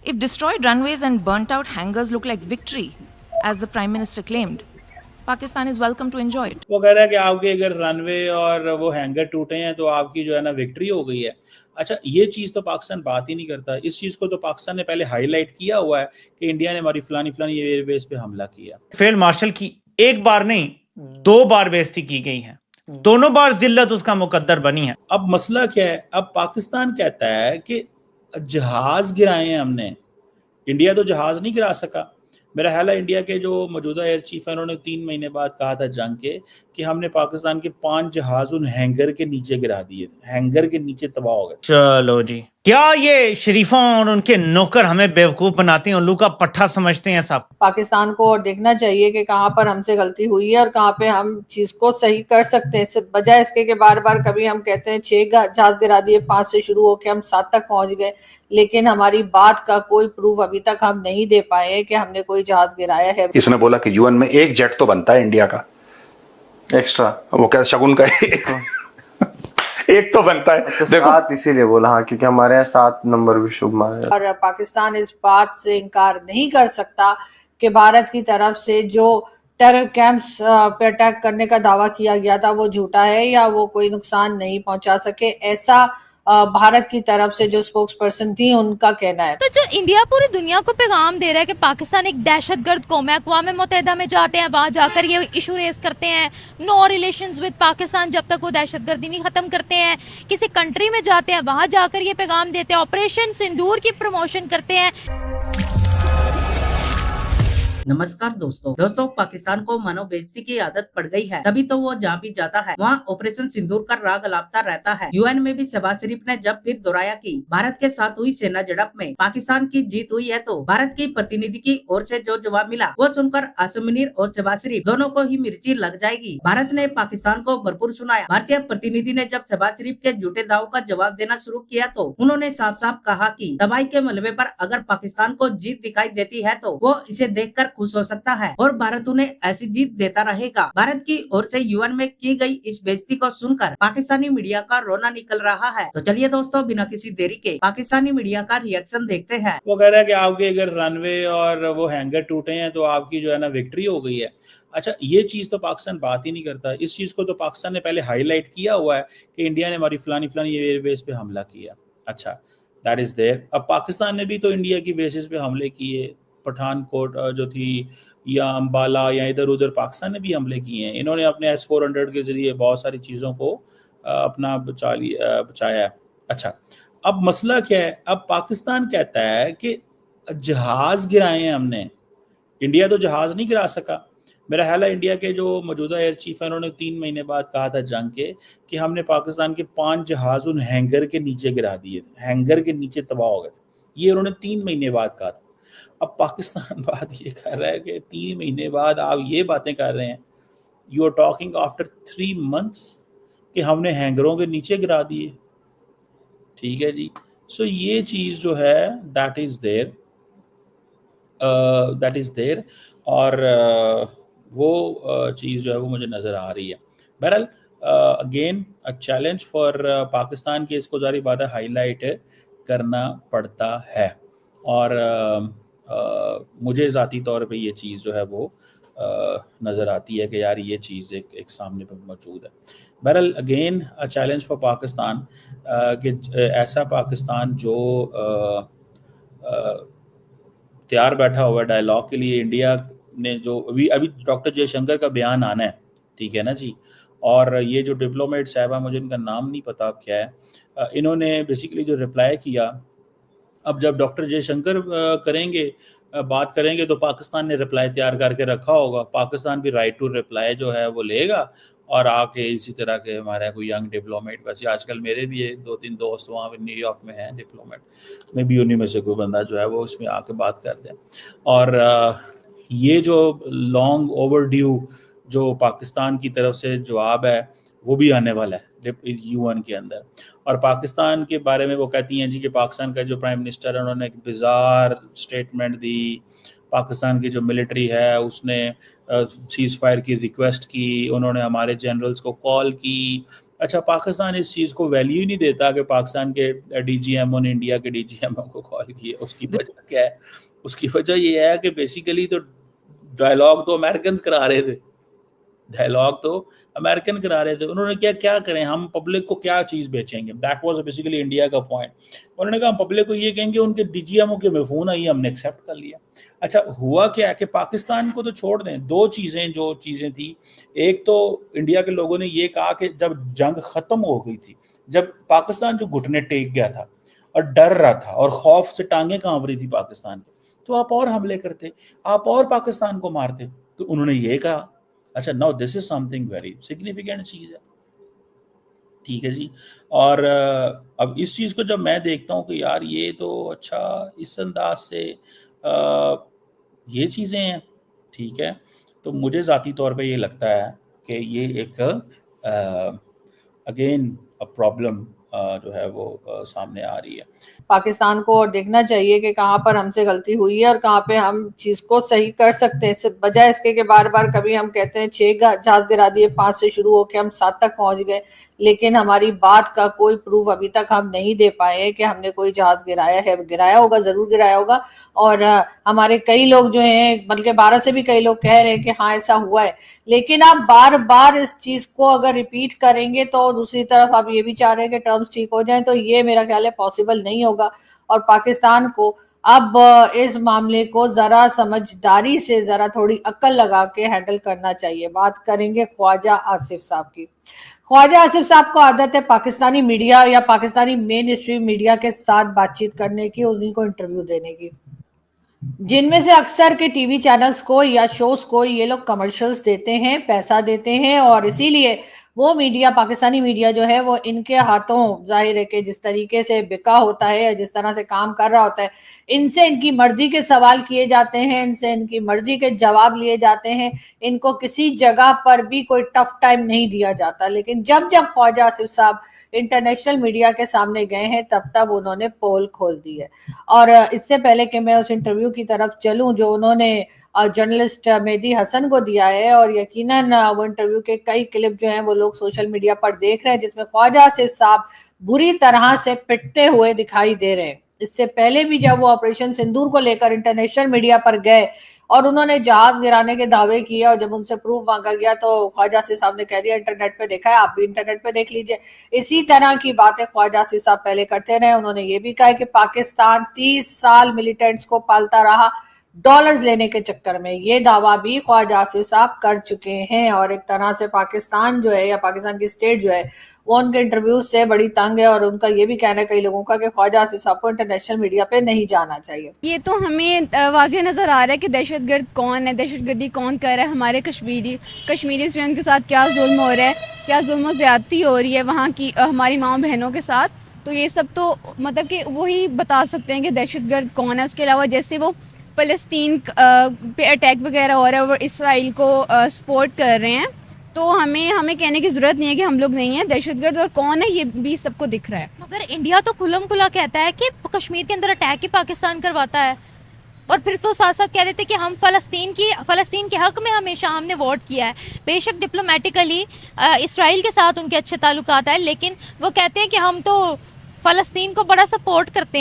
If destroyed runways and burnt out hangars look like victory, as the Prime Minister claimed, Pakistan is welcome to enjoy it. वो कह रहा है कि आपके अगर रनवे और वो हैंगर टूटे हैं तो आपकी जो है ना विक्ट्री हो गई है। अच्छा, ये चीज़ तो पाकिस्तान बात ही नहीं करता। इस चीज़ को तो पाकिस्तान ने पहले हाईलाइट किया हुआ है कि इंडिया ने हमारी फलानी एयरबेस पे हमला किया। फील्ड मार्शल की एक बार नहीं 2 बार बेइज्जती की गई है, दोनों बार जिल्लत उसका मुकद्दर बनी है। अब मसला क्या है? अब पाकिस्तान कहता है कि जहाज गिराए हैं हमने, इंडिया तो जहाज नहीं गिरा सका। मेरा ख्याल है इंडिया के जो मौजूदा एयर चीफ है उन्होंने 3 महीने बाद कहा था जंग के कि हमने पाकिस्तान के 5 जहाज उन हैंगर के नीचे गिरा दिए, हैंगर के नीचे तबाह हो गए। चलो जी, क्या ये शरीफों और उनके नौकर हमें बेवकूफ बनाते हैं, उल्लू का पट्टा समझते हैं सब? पाकिस्तान को और देखना चाहिए कि कहाँ पर हमसे गलती हुई है और कहाँ पे हम चीज को सही कर सकते हैं, सिर्फ बजाय इसके कि बार बार कभी हम कहते हैं 6 जहाज गिरा दिए, 5 से शुरू होकर हम 7 तक पहुंच गए, लेकिन हमारी बात का कोई प्रूफ अभी तक हम नहीं दे पाए कि हमने कोई जहाज गिराया है। इसने बोला कि यूएन में एक जेट तो बनता है इंडिया का एक्स्ट्रा, वो क्या शगुन का एक तो बनता है। अच्छा, देखो 7 इसीलिए बोला, हाँ, क्योंकि हमारे यहाँ 7 नंबर भी शुभ माना जाता है। और पाकिस्तान इस बात से इनकार नहीं कर सकता कि भारत की तरफ से जो टेरर कैंप्स पे अटैक करने का दावा किया गया था वो झूठा है या वो कोई नुकसान नहीं पहुंचा सके, ऐसा भारत की तरफ से जो स्पोक्स पर्सन थी उनका कहना है। तो जो इंडिया पूरी दुनिया को पैगाम दे रहा है कि पाकिस्तान एक दहशतगर्द कौम है, अक़वाम मुत्तहिदा में जाते हैं, वहां जाकर ये इशू रेस करते हैं, नो रिलेशंस विद पाकिस्तान, जब तक वो दहशतगर्दी नहीं खत्म करते हैं, किसी कंट्री में जाते हैं वहां जाकर ये पैगाम देते हैं, ऑपरेशन सिंदूर की प्रमोशन करते हैं। नमस्कार दोस्तों पाकिस्तान को मानो बेइज्जती की आदत पड़ गई है, तभी तो वो जहाँ भी जाता है वहाँ ऑपरेशन सिंदूर का राग अलापता रहता है। यूएन में भी शहबाज शरीफ ने जब फिर दोहराया कि भारत के साथ हुई सेना झड़प में पाकिस्तान की जीत हुई है, तो भारत की प्रतिनिधि की ओर से जो जवाब मिला वो सुनकर आसिम मुनीर और शहबाज शरीफ दोनों को ही मिर्ची लग जाएगी। भारत ने पाकिस्तान को भरपूर सुनाया। भारतीय प्रतिनिधि ने जब शहबाज शरीफ के झूठे दावों का जवाब देना शुरू किया तो उन्होंने साफ साफ कहा कि तबाही के मलबे पर अगर पाकिस्तान को जीत दिखाई देती है तो वो इसे देखकर खुश हो सकता है और भारत उन्हें ऐसी जीत देता रहेगा। भारत की ओर से यूएन में की गई इस बेइज्जती को सुनकर पाकिस्तानी मीडिया का रोना निकल रहा है। तो चलिए दोस्तों, बिना किसी देरी के पाकिस्तानी मीडिया का रिएक्शन देखते हैं। वो कह रहा है कि आपके अगर रनवे और वो हैंगर टूटे हैं तो आपकी जो है ना विक्ट्री हो गई है। अच्छा, ये चीज़ तो पाकिस्तान बात ही नहीं करता। इस चीज़ को तो पाकिस्तान ने पहले हाईलाइट किया हुआ है कि इंडिया ने हमारी फलानी एयरबेस पे हमला किया। अच्छा, दैट इज देयर। अब पाकिस्तान ने भी तो इंडिया की बेसिस पे हमले किए, पठानकोट जो थी या अम्बाला या इधर उधर पाकिस्तान ने भी हमले किए हैं। इन्होंने अपने S-400 के जरिए बहुत सारी चीज़ों को अपना बचाया है। अच्छा, अब मसला क्या है? अब पाकिस्तान कहता है कि जहाज गिराए हैं हमने, इंडिया तो जहाज नहीं गिरा सका। मेरा ख्याल है इंडिया के जो मौजूदा एयर चीफ है उन्होंने 3 महीने बाद कहा था जंग के कि हमने पाकिस्तान के 5 जहाज उन हैंगर के नीचे गिरा दिए, हैंगर के नीचे तबाह हो गए थे। ये उन्होंने 3 महीने बाद कहा था। अब पाकिस्तान बात ये कर रहा है कि 3 महीने बाद आप ये बातें कर रहे हैं, you are talking after 3 months कि हमने हैंगरों के नीचे गिरा दिए। ठीक है जी। सो ये चीज़ जो है दैट इज़ देयर और वो चीज़ जो है वो मुझे नज़र आ रही है। बहरहाल again a challenge for Pakistan की, इसको जारी बात है हाईलाइट करना पड़ता है और मुझे ज़ाती तौर पे ये चीज़ जो है वो नज़र आती है कि यार ये चीज़ एक सामने पे मौजूद है। बहरहाल again a challenge for Pakistan कि ऐसा पाकिस्तान जो तैयार बैठा हुआ है डायलॉग के लिए। इंडिया ने जो अभी डॉक्टर जयशंकर का बयान आना है, ठीक है ना जी, और ये जो डिप्लोमेट साहब है, मुझे इनका नाम नहीं पता क्या है, इन्होंने बेसिकली जो रिप्लाई किया, अब जब डॉक्टर जयशंकर करेंगे बात करेंगे तो पाकिस्तान ने रिप्लाई तैयार करके रखा होगा, पाकिस्तान भी राइट टू रिप्लाई जो है वो लेगा और आके इसी तरह के हमारे कोई यंग डिप्लोमेट, वैसे आजकल मेरे भी 2-3 दोस्त वहाँ न्यूयॉर्क में हैं डिप्लोमेट, मैं भी उन्हीं में से कोई बंदा जो है वो इसमें आके बात करते हैं। और ये जो लॉन्ग ओवरड्यू जो पाकिस्तान की तरफ से जवाब है वो भी आने वाला है यूएन के अंदर। और पाकिस्तान के बारे में वो कहती हैं जी कि पाकिस्तान का जो प्राइम मिनिस्टर है उन्होंने एक बिज़ार स्टेटमेंट दी, पाकिस्तान की जो मिलिट्री है उसने सीज़ फायर की रिक्वेस्ट की, उन्होंने हमारे जनरल्स को कॉल की। अच्छा, पाकिस्तान इस चीज़ को वैल्यू ही नहीं देता कि पाकिस्तान के डीजीएमओ ने इंडिया के डीजीएमओ को कॉल किया। उसकी वजह क्या है? उसकी वजह ये है कि बेसिकली तो डायलॉग तो अमेरिकन करा रहे थे, डायलॉग तो अमेरिकन करा रहे थे। उन्होंने क्या करें, हम पब्लिक को क्या चीज़ बेचेंगे? दैट वाज बेसिकली इंडिया का पॉइंट। उन्होंने कहा हम पब्लिक को ये कहेंगे उनके डीजीएमओ के में फ़ोन आई, हमने एक्सेप्ट कर लिया। अच्छा, हुआ क्या है कि पाकिस्तान को तो छोड़ दें, दो चीज़ें थी। एक तो इंडिया के लोगों ने ये कहा कि जब जंग ख़त्म हो गई थी, जब पाकिस्तान जो घुटने टेक गया था और डर रहा था और खौफ से टांगें कांप रही थी पाकिस्तान की, तो आप और हमले करते, आप और पाकिस्तान को मारते। तो उन्होंने ये कहा। अच्छा, now this is something very significant चीज़ है, ठीक है जी। और अब इस चीज़ को जब मैं देखता हूँ कि यार ये तो अच्छा इस अंदाज से ये चीज़ें हैं, ठीक है, तो मुझे ज़ाती तौर पे ये लगता है कि ये एक अगेन प्रॉब्लम जो है वो सामने आ रही है। पाकिस्तान को और देखना चाहिए कि कहाँ पर हमसे गलती हुई है और कहाँ पे हम चीज को सही कर सकते हैं, सिर्फ बजाय इसके कि बार बार कभी हम कहते हैं 6 जहाज गिरा दिए, 5 से शुरू होकर हम 7 तक पहुंच गए, लेकिन हमारी बात का कोई प्रूफ अभी तक हम नहीं दे पाए हैं कि हमने कोई जहाज गिराया है। गिराया होगा, जरूर गिराया होगा। और हमारे कई लोग जो हैं, बल्कि भारत से भी कई लोग कह रहे हैं कि हाँ ऐसा हुआ है, लेकिन आप बार बार इस चीज को अगर रिपीट करेंगे तो दूसरी तरफ आप ये भी चाह रहे हैं कि टर्म्स ठीक हो जाएं, तो ये मेरा ख्याल है पॉसिबल नहीं होगा। और पाकिस्तान को अब इस मामले को जरा समझदारी से, जरा थोड़ी अक्ल लगा के हैंडल करना चाहिए। बात करेंगे ख्वाजा आसिफ साहब की। ख्वाजा आसिफ साहब को आदत है पाकिस्तानी मीडिया या पाकिस्तानी मेन स्ट्रीम मीडिया के साथ बातचीत करने की, उन्हीं को इंटरव्यू देने की, जिनमें से अक्सर के टीवी चैनल्स को या शोज को ये लोग कमर्शियल्स देते हैं, पैसा देते हैं, और इसीलिए वो मीडिया, पाकिस्तानी मीडिया जो है वो इनके हाथों, जाहिर है कि जिस तरीके से बिका होता है या जिस तरह से काम कर रहा होता है, इनसे इनकी मर्जी के सवाल किए जाते हैं, इनसे इनकी मर्जी के जवाब लिए जाते हैं, इनको किसी जगह पर भी कोई टफ टाइम नहीं दिया जाता। लेकिन जब जब ख्वाजा आसिफ साहब इंटरनेशनल मीडिया के सामने गए हैं तब तब उन्होंने पोल खोल दी है। और इससे पहले कि मैं उस इंटरव्यू की तरफ चलूं जो उन्होंने जर्नलिस्ट मेहदी हसन को दिया है, और यकीनन वो इंटरव्यू के कई क्लिप जो हैं वो लोग सोशल मीडिया पर देख रहे हैं, जिसमें ख्वाजा आसिफ साहब बुरी तरह से पिटते हुए दिखाई दे रहे हैं। इससे पहले भी जब वो ऑपरेशन सिंदूर को लेकर इंटरनेशनल मीडिया पर गए और उन्होंने जहाज गिराने के दावे किए, और जब उनसे प्रूफ मांगा गया तो ख्वाजा आसिफ साहब ने कह दिया इंटरनेट पे देखा है, आप भी इंटरनेट पे देख लीजिए। इसी तरह की बातें ख्वाजा आसिफ साहब पहले करते रहे। उन्होंने ये भी कहा कि पाकिस्तान 30 साल मिलिटेंट्स को पालता रहा डॉलर्स लेने के चक्कर में। ये दावा भी ख्वाजा आसिफ साहब कर चुके हैं, और एक तरह से पाकिस्तान जो है या पाकिस्तान की स्टेट जो है वो उनके इंटरव्यू से बड़ी तंग है। और उनका ये भी कहना है कई लोगों का कि ख्वाजा आसिफ साहब को इंटरनेशनल मीडिया पे नहीं जाना चाहिए। ये तो हमें वाज़ेह नज़र आ रहा है कि दहशतगर्द कौन है, दहशतगर्दी कौन कर रहा है। हमारे कश्मीरी स्टूडेंट के साथ क्या जुल्म हो रहा है, क्या जुल्म ज़्यादती हो रही है वहाँ की हमारी माँ बहनों के साथ, तो ये सब तो मतलब कि वही बता सकते हैं कि दहशतगर्द कौन है। उसके अलावा जैसे वो फ़लस्तीन पे अटैक वगैरह हो रहा है, वो इसराइल को सपोर्ट कर रहे हैं, तो हमें कहने की ज़रूरत नहीं है कि हम लोग नहीं हैं। दहशतगर्द और कौन है ये भी सबको दिख रहा है। मगर इंडिया तो खुल्लम खुला कहता है कि कश्मीर के अंदर अटैक ही पाकिस्तान करवाता है, और फिर तो साथ साथ कह देते कि हम फ़लस्तीन के हक़ में हमेशा हमने वोट किया है। बेशक डिप्लोमेटिकली इसराइल के साथ उनके अच्छे ताल्लुकात है, लेकिन वो कहते हैं कि हम तो फ़लस्तीन को बड़ा सपोर्ट करते हैं।